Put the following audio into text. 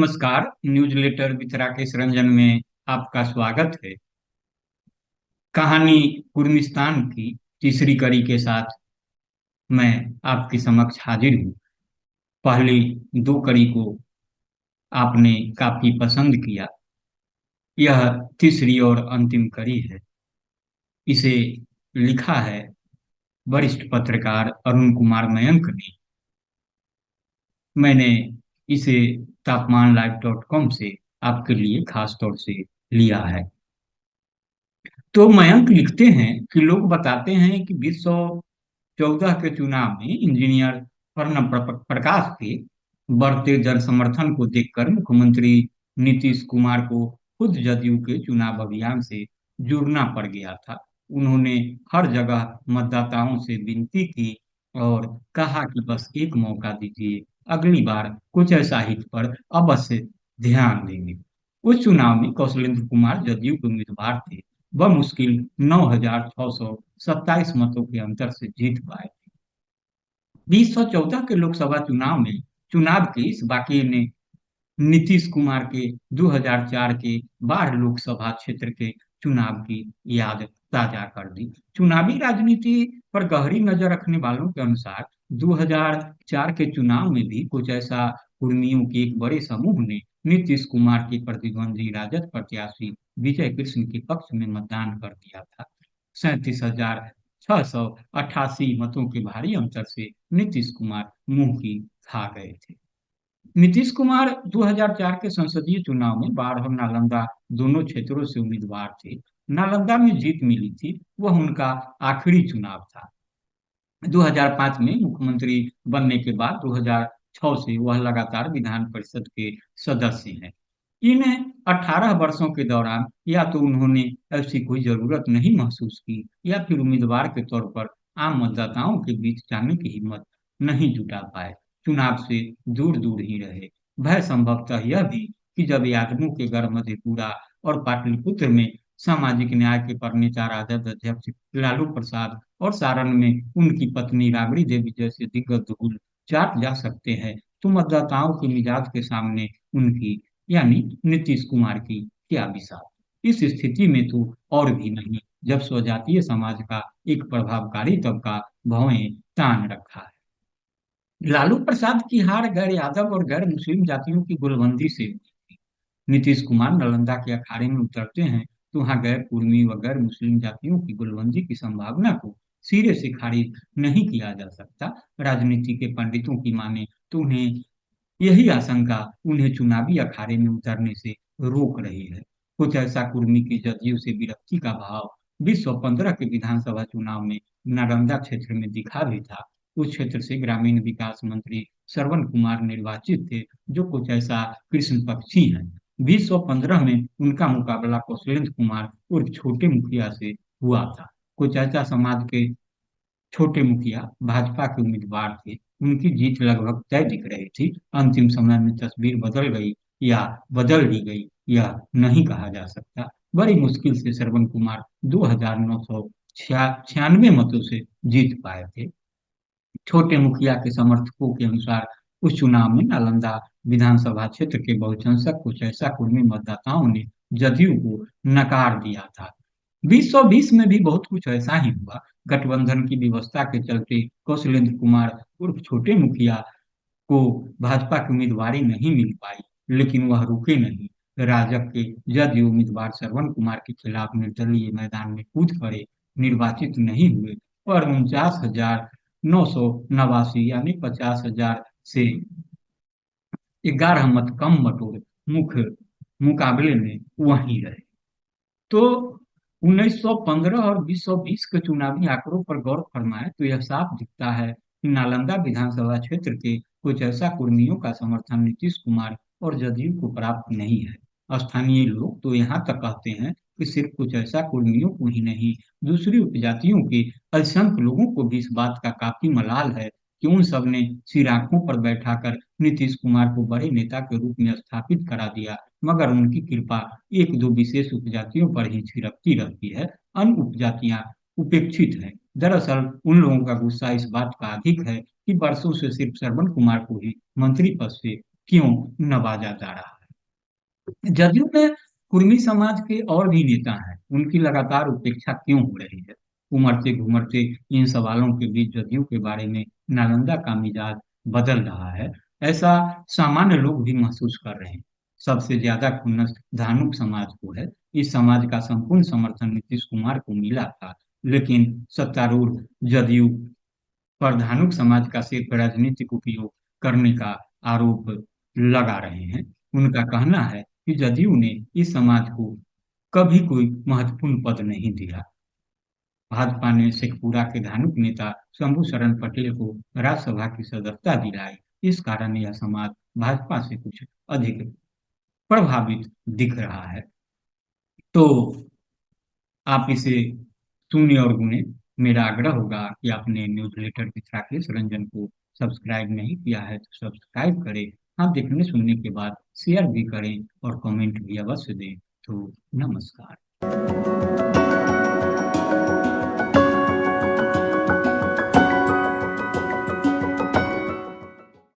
नमस्कार। Newsletter with Rakesh Ranjan में आपका स्वागत है। कहानी कुर्मिस्तान की तीसरी कड़ी के साथ मैं आपके समक्ष हाजिर हूँ। पहली दो कड़ी को आपने काफी पसंद किया। यह तीसरी और अंतिम कड़ी है। इसे लिखा है वरिष्ठ पत्रकार अरुण कुमार मयंक ने। मैंने इसे तापमान लाइव डॉट कॉम से आपके लिए खास तौर से लिया है। तो मयंक लिखते हैं कि लोग बताते हैं कि 2014 के चुनाव में इंजीनियर प्रकाश के बढ़ते जन समर्थन को देखकर मुख्यमंत्री नीतीश कुमार को खुद जदयू के चुनाव अभियान से जुड़ना पड़ गया था। उन्होंने हर जगह मतदाताओं से विनती की और कहा कि बस एक मौका दीजिए, अगली बार कुछ ऐसा हित पर अवश्य ध्यान देंगे। उस चुनाव में कौशलेंद्र कुमार जदयू के उम्मीदवार थे। वह मुश्किल 9,627 मतों के अंतर से जीत पाए। 2014 के लोकसभा चुनाव में चुनाव के इस वाकये ने नीतीश कुमार के 2004 के बाढ़ लोकसभा क्षेत्र के चुनाव की याद ताजा कर दी। चुनावी राजनीति पर गहरी नजर रखने वालों के अनुसार 2004 के चुनाव में भी कुछ ऐसा कुर्मियों के एक बड़े समूह ने नीतीश कुमार के प्रतिद्वंदी राजद प्रत्याशी विजय कृष्ण के पक्ष में मतदान कर दिया था। 37,688 मतों के भारी अंतर से नीतीश कुमार मुंह की खा गए थे। नीतीश कुमार 2004 के संसदीय चुनाव में बाढ़ और नालंदा दोनों क्षेत्रों से उम्मीदवार थे। नालंदा में जीत मिली थी, वह उनका आखिरी चुनाव था। 2005 में मुख्यमंत्री बनने के बाद 2006 से वह लगातार विधान परिषद के सदस्य हैं। इन 18 वर्षों के दौरान या तो उन्होंने ऐसी कोई जरूरत नहीं महसूस की या फिर उम्मीदवार के तौर पर आम मतदाताओं के बीच जाने की हिम्मत नहीं जुटा पाए। चुनाव से दूर दूर ही रहे। भय संभवतः यह भी कि जब यादवों के गढ़ मधेपुरा और पाटलिपुत्र में सामाजिक न्याय के प्रणेता राजद अध्यक्ष लालू प्रसाद और सारण में उनकी पत्नी राबड़ी देवी जैसे दिग्गज धूल चाट जा सकते हैं, तो मतदाताओं के मिजाज के सामने उनकी यानी नीतीश कुमार की क्या मिसाल। इस स्थिति में तो और भी नहीं, जब स्वजातीय समाज का एक प्रभावकारी तबका भौएं तान रखा है। लालू प्रसाद की हार गैर यादव और गैर मुस्लिम जातियों की गुलबंदी से हुई थी। नीतीश कुमार नालंदा के अखाड़े में उतरते हैं तो वहां गैर कुर्मी व गैर मुस्लिम जातियों की गुलबंदी की संभावना को सिरे से खारिज नहीं किया जा सकता। राजनीति के पंडितों की माने तो उन्हें यही आशंका उन्हें चुनावी अखाड़े में उतरने से रोक रही है। कुछ ऐसा कुर्मी की जदयू से विरक्ति का भाव 2015 के विधानसभा चुनाव में नालंदा क्षेत्र में दिखा भी था। उस क्षेत्र से ग्रामीण विकास मंत्री श्रवण कुमार निर्वाचित थे, जो कुछ ऐसा कृष्ण पक्षी हैं। 2015 में उनका मुकाबला कौशलेंद्र कुमार उर्फ छोटे मुखिया से हुआ था। कुछ ऐसा समाज के छोटे मुखिया भाजपा के उम्मीदवार थे। उनकी जीत लगभग तय दिख रही थी। अंतिम समय में तस्वीर बदल गई या बदल दी गई, यह नहीं कहा जा सकता। बड़ी मुश्किल से श्रवण कुमार 2,996 मतों से जीत पाए थे। छोटे मुखिया के समर्थकों के अनुसार उस चुनाव में नालंदा विधानसभा क्षेत्र के बहुसंख्यक कुछ ऐसा कुर्मी मतदाताओं ने जदयू को नकार दिया था। 2020 में भी बहुत कुछ ऐसा ही हुआ। गठबंधन की व्यवस्था के चलते कौशलेंद्र कुमार उर्फ छोटे मुखिया को भाजपा की उम्मीदवारी नहीं मिल पाई, लेकिन वह रुके नहीं। राजग के जदयू उम्मीदवार श्रवण कुमार के खिलाफ निर्दलीय मैदान में कूद पड़े, निर्वाचित नहीं हुए और 49,989 यानी 50,000 से 11 मत कम बटोर मुख्य मुकाबले में वहीं रहे। तो 1915 और 2020 के चुनावी आंकड़ों पर गौर फरमाएं तो यह साफ दिखता है कि नालंदा विधानसभा क्षेत्र के कुछ ऐसा कुर्मियों का समर्थन नीतीश कुमार और जदयू को प्राप्त नहीं है। स्थानीय लोग तो यहाँ तक कहते हैं कि सिर्फ कुछ ऐसा कुर्मियों को ही नहीं, दूसरी उपजातियों के अल्पसंख्यक लोगों को भी इस बात का काफी मलाल है कि उन सब ने सिर आंखों पर बैठाकर नीतीश कुमार को बड़े नेता के रूप में स्थापित करा दिया, मगर उनकी कृपा एक दो विशेष उपजातियों पर ही छिड़कती रहती है। अन्य उपजातियां उपेक्षित हैं। दरअसल उन लोगों का गुस्सा इस बात का अधिक है कि वर्षों से सिर्फ श्रवण कुमार को ही मंत्री पद से क्यों नवाजा जा रहा है। जदयू में कुर्मी समाज के और भी नेता हैं, उनकी लगातार उपेक्षा क्यों हो रही है? उमड़ते घुमड़ते इन सवालों के बीच जदयू के बारे में नालंदा का मिजाज बदल रहा है, ऐसा सामान्य लोग भी महसूस कर रहे हैं। सबसे ज्यादा खुन्नस धानुक समाज को है। इस समाज का संपूर्ण समर्थन नीतीश कुमार को मिला था, लेकिन सत्तारूढ़ जदयू पर धानुक समाज का सिर्फ राजनीतिक उपयोग करने का आरोप लगा रहे हैं। उनका कहना है कि जदयू ने इस समाज को कभी कोई महत्वपूर्ण पद नहीं दिया। भाजपा ने शेखपुरा के धानुक नेता शंभू शरण पटेल को राज्यसभा की सदस्यता दिलाई। इस कारण यह समाज भाजपा से कुछ अधिक प्रभावित दिख रहा है। तो आप इसे सुने और गुने। मेरा आग्रह होगा कि आपने न्यूज़लेटर मित्र राकेश रंजन को सब्सक्राइब नहीं किया है तो सब्सक्राइब करें। आप देखने सुनने के बाद शेयर भी करें और कमेंट भी अवश्य दें। तो नमस्कार।